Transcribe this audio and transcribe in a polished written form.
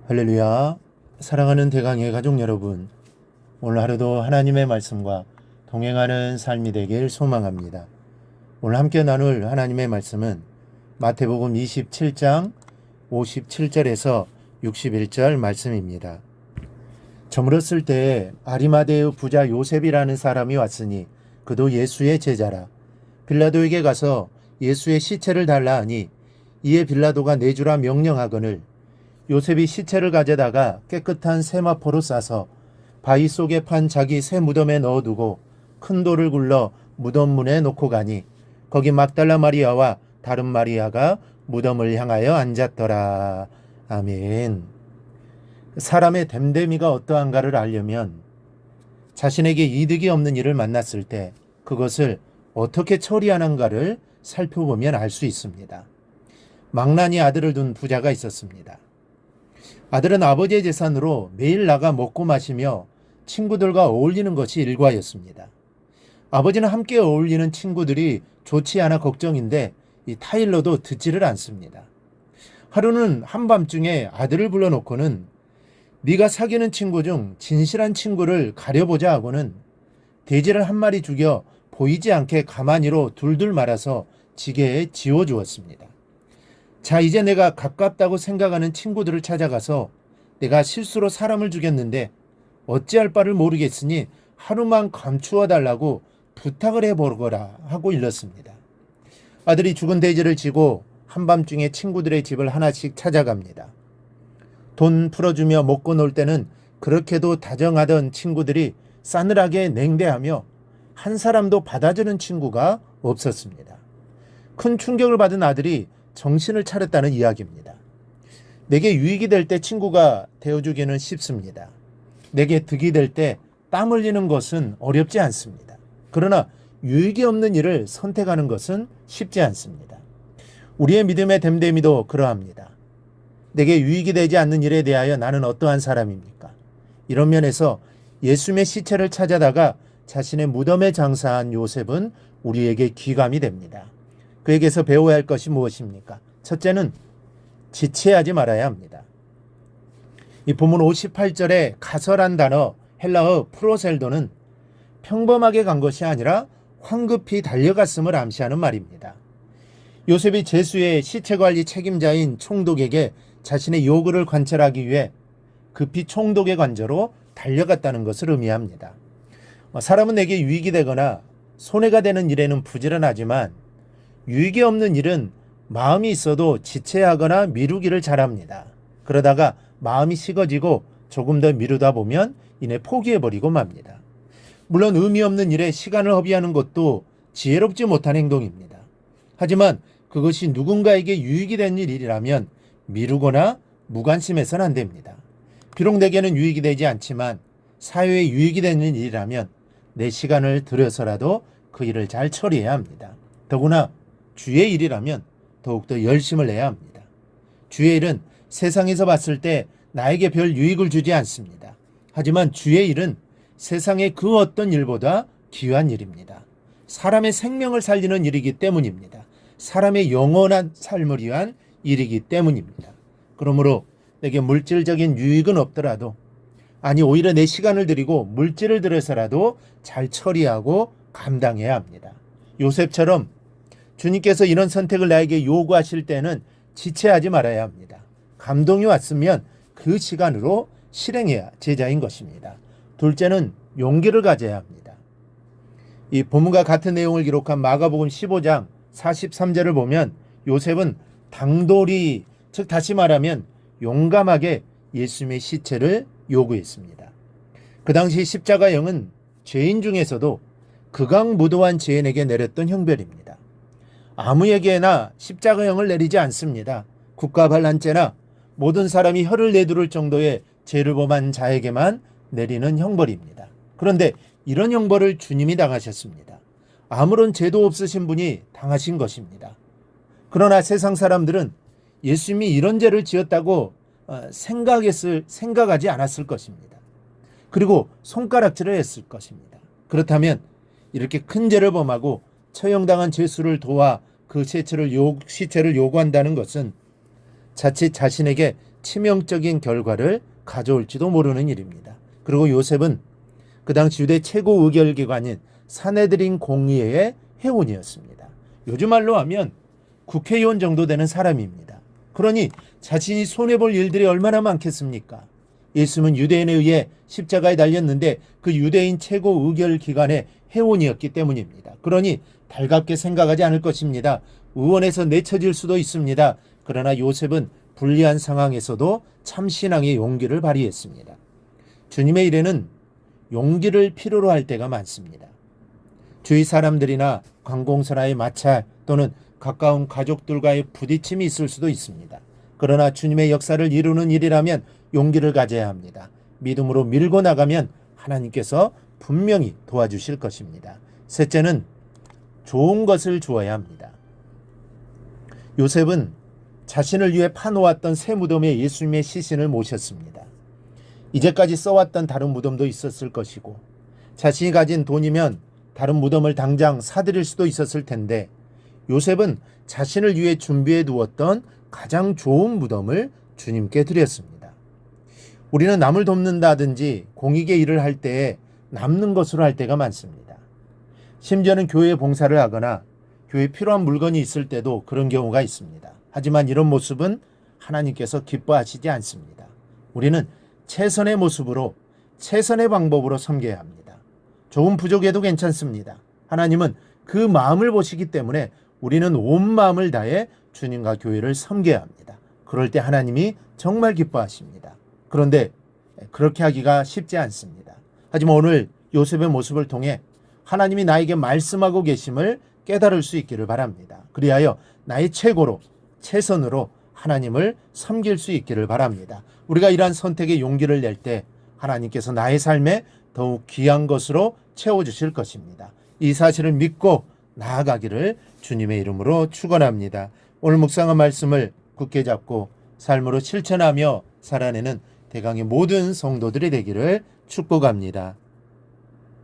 할렐루야. 사랑하는 대강의 가족 여러분, 오늘 하루도 하나님의 말씀과 동행하는 삶이 되길 소망합니다. 오늘 함께 나눌 하나님의 말씀은 마태복음 27장 57절에서 61절 말씀입니다. 저물었을 때에 아리마대의 부자 요셉이라는 사람이 왔으니 그도 예수의 제자라. 빌라도에게 가서 예수의 시체를 달라 하니 이에 빌라도가 내주라 명령하거늘 요셉이 시체를 가져다가 깨끗한 세마포로 싸서 바위 속에 판 자기 새 무덤에 넣어두고 큰 돌을 굴러 무덤 문에 놓고 가니 거기 막달라 마리아와 다른 마리아가 무덤을 향하여 앉았더라. 아멘. 사람의 됨됨이가 어떠한가를 알려면 자신에게 이득이 없는 일을 만났을 때 그것을 어떻게 처리하는가를 살펴보면 알 수 있습니다. 망나니 아들을 둔 부자가 있었습니다. 아들은 아버지의 재산으로 매일 나가 먹고 마시며 친구들과 어울리는 것이 일과였습니다. 아버지는 함께 어울리는 친구들이 좋지 않아 걱정인데 이 타일러도 듣지를 않습니다. 하루는 한밤중에 아들을 불러놓고는 네가 사귀는 친구 중 진실한 친구를 가려보자 하고는 돼지를 한 마리 죽여 보이지 않게 가마니로 둘둘 말아서 지게에 지워주었습니다. 자, 이제 내가 가깝다고 생각하는 친구들을 찾아가서 내가 실수로 사람을 죽였는데 어찌할 바를 모르겠으니 하루만 감추어 달라고 부탁을 해보거라 하고 일렀습니다. 아들이 죽은 돼지를 지고 한밤중에 친구들의 집을 하나씩 찾아갑니다. 돈 풀어주며 먹고 놀 때는 그렇게도 다정하던 친구들이 싸늘하게 냉대하며 한 사람도 받아주는 친구가 없었습니다. 큰 충격을 받은 아들이 정신을 차렸다는 이야기입니다. 내게 유익이 될 때 친구가 되어주기는 쉽습니다. 내게 득이 될 때 땀 흘리는 것은 어렵지 않습니다. 그러나 유익이 없는 일을 선택하는 것은 쉽지 않습니다. 우리의 믿음의 됨됨이도 그러합니다. 내게 유익이 되지 않는 일에 대하여 나는 어떠한 사람입니까? 이런 면에서 예수님의 시체를 찾아다가 자신의 무덤에 장사한 요셉은 우리에게 귀감이 됩니다. 그에게서 배워야 할 것이 무엇입니까? 첫째는 지체하지 말아야 합니다. 이 본문 58절에 가설한 단어 헬라어 프로셀도는 평범하게 간 것이 아니라 황급히 달려갔음을 암시하는 말입니다. 요셉이 제수의 시체관리 책임자인 총독에게 자신의 요구를 관철하기 위해 급히 총독의 관저로 달려갔다는 것을 의미합니다. 사람은 내게 유익이 되거나 손해가 되는 일에는 부지런하지만 유익이 없는 일은 마음이 있어도 지체하거나 미루기를 잘합니다. 그러다가 마음이 식어지고 조금 더 미루다 보면 이내 포기해버리고 맙니다. 물론 의미 없는 일에 시간을 허비하는 것도 지혜롭지 못한 행동입니다. 하지만 그것이 누군가에게 유익이 되는 일이라면 미루거나 무관심해서는 안 됩니다. 비록 내게는 유익이 되지 않지만 사회에 유익이 되는 일이라면 내 시간을 들여서라도 그 일을 잘 처리해야 합니다. 더구나 주의 일이라면 더욱더 열심을 내야 합니다. 주의 일은 세상에서 봤을 때 나에게 별 유익을 주지 않습니다. 하지만 주의 일은 세상의 그 어떤 일보다 귀한 일입니다. 사람의 생명을 살리는 일이기 때문입니다. 사람의 영원한 삶을 위한 일이기 때문입니다. 그러므로 내게 물질적인 유익은 없더라도 아니 오히려 내 시간을 들이고 물질을 들여서라도 잘 처리하고 감당해야 합니다. 요셉처럼 주님께서 이런 선택을 나에게 요구하실 때는 지체하지 말아야 합니다. 감동이 왔으면 그 시간으로 실행해야 제자인 것입니다. 둘째는 용기를 가져야 합니다. 이 본문과 같은 내용을 기록한 마가복음 15장 43절을 보면 요셉은 당돌이, 즉 다시 말하면 용감하게 예수님의 시체를 요구했습니다. 그 당시 십자가형은 죄인 중에서도 극악무도한 죄인에게 내렸던 형벌입니다. 아무에게나 십자가형을 내리지 않습니다. 국가반란죄나 모든 사람이 혀를 내두를 정도의 죄를 범한 자에게만 내리는 형벌입니다. 그런데 이런 형벌을 주님이 당하셨습니다. 아무런 죄도 없으신 분이 당하신 것입니다. 그러나 세상 사람들은 예수님이 이런 죄를 지었다고 생각하지 않았을 것입니다. 그리고 손가락질을 했을 것입니다. 그렇다면 이렇게 큰 죄를 범하고 처형당한 죄수를 도와 그 시체를 요구한다는 것은 자칫 자신에게 치명적인 결과를 가져올지도 모르는 일입니다. 그리고 요셉은 그 당시 유대 최고 의결기관인 사내드린 공의회의 회원이었습니다. 요즘 말로 하면 국회의원 정도 되는 사람입니다. 그러니 자신이 손해볼 일들이 얼마나 많겠습니까? 예수님은 유대인에 의해 십자가에 달렸는데 그 유대인 최고 의결기관의 회원이었기 때문입니다. 그러니 달갑게 생각하지 않을 것입니다. 의원에서 내쳐질 수도 있습니다. 그러나 요셉은 불리한 상황에서도 참신앙의 용기를 발휘했습니다. 주님의 일에는 용기를 필요로 할 때가 많습니다. 주위 사람들이나 관공서라의 마찰 또는 가까운 가족들과의 부딪힘이 있을 수도 있습니다. 그러나 주님의 역사를 이루는 일이라면 용기를 가져야 합니다. 믿음으로 밀고 나가면 하나님께서 분명히 도와주실 것입니다. 셋째는 좋은 것을 주어야 합니다. 요셉은 자신을 위해 파놓았던 새 무덤에 예수님의 시신을 모셨습니다. 이제까지 써왔던 다른 무덤도 있었을 것이고 자신이 가진 돈이면 다른 무덤을 당장 사들일 수도 있었을 텐데 요셉은 자신을 위해 준비해 두었던 가장 좋은 무덤을 주님께 드렸습니다. 우리는 남을 돕는다든지 공익의 일을 할 때에 남는 것으로 할 때가 많습니다. 심지어는 교회 봉사를 하거나 교회에 필요한 물건이 있을 때도 그런 경우가 있습니다. 하지만 이런 모습은 하나님께서 기뻐하시지 않습니다. 우리는 최선의 모습으로 최선의 방법으로 섬겨야 합니다. 조금 부족해도 괜찮습니다. 하나님은 그 마음을 보시기 때문에 우리는 온 마음을 다해 주님과 교회를 섬겨야 합니다. 그럴 때 하나님이 정말 기뻐하십니다. 그런데 그렇게 하기가 쉽지 않습니다. 하지만 오늘 요셉의 모습을 통해 하나님이 나에게 말씀하고 계심을 깨달을 수 있기를 바랍니다. 그리하여 나의 최고로 최선으로 하나님을 섬길 수 있기를 바랍니다. 우리가 이러한 선택의 용기를 낼 때 하나님께서 나의 삶에 더욱 귀한 것으로 채워주실 것입니다. 이 사실을 믿고 나아가기를 주님의 이름으로 축원합니다. 오늘 묵상한 말씀을 굳게 잡고 삶으로 실천하며 살아내는 대강의 모든 성도들이 되기를 축복합니다.